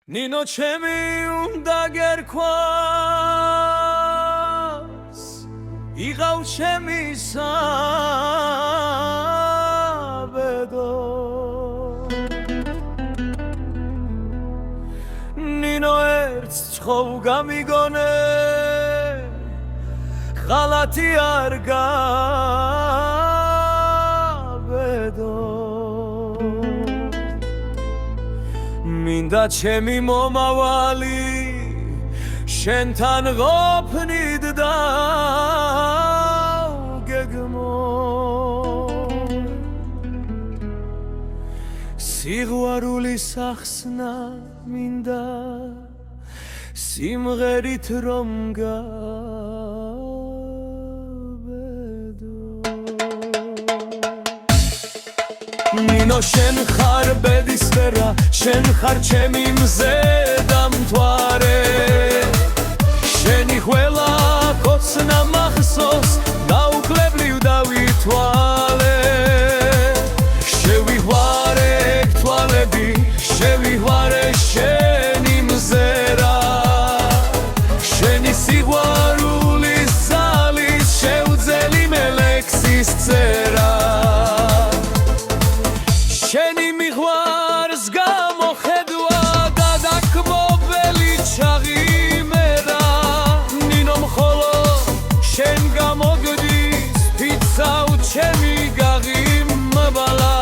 ნინო ჩემი უნდა გერქვას იღავ ჩემი საბედო ნინო ერთს ცხობ გამიგონე ღალატი არ გავედო მინდა ჩემი მომავალი შენთან ყოფნით დავგეგმო სიყვარულის ახსნა მინდა სიმღერით რომ ნინო შენ ხარ ბედის ვერა შენ ხარ ჩემი მზედა მთვარე შენი ყველა კოცნა მახსოვს დაუკლებლივ დავითვალე შევიღვარე თვალები შევიღვარე შენი მზერა შენი სიყვარულის ძალის შევძელი მე ლექსის წერა შენი მიღვარს გამოხედვა გადაქმობელი ჩაღიმერა ნინო მხოლოდ შენ გამოგდის ფიცავ ჩემი გაღიმბალა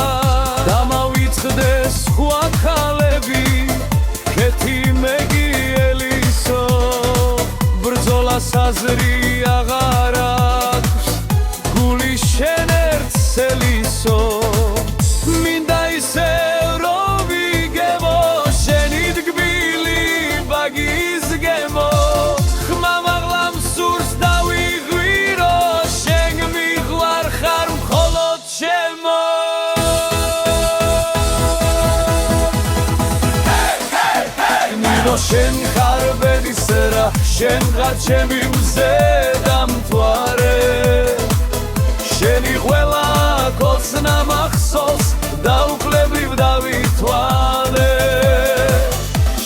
დამავიწყდეს სხვა ქალები ქეთი მეგიელისო ბრძოლას აზრი აღარ აქვს გული შენ ერთსელისო შენ ხარ ბედის ვერა შენ ხარ ჩემი მზედა მთვარე შენი ყველა კოცნა მახსოვს დაუკლებლივ დავითვალე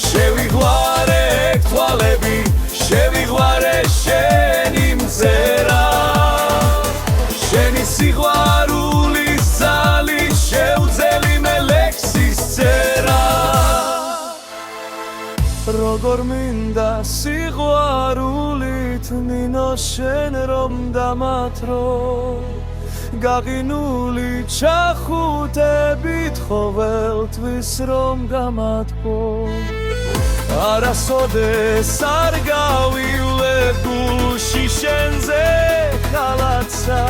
შევიღვარე თვალები შევიღვარე შენი მზერა შენი სიყვარულის ძალის შევძელი მე ლექსის წერა როგორ მინდა სიყვარულით ნინო შენ რომ დამათრო გაღინული ჩახუტებით ყოველთვის რომ გამათბო არასოდეს არ გავივლე გულში შენზე ხალათსა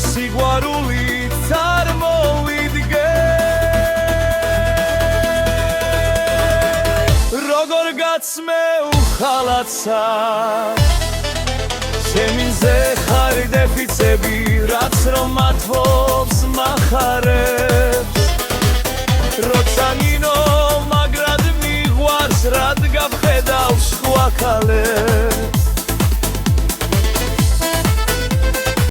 სიყვარულით არ მოვიდგე როგორ გაცმევ ხალათსა შემინზე ხარ დეფიცები რაც რომ მათბობს მახარებს როცა ნინო მაგრად მიღვარს რად გავხედავ სხვა ქალებს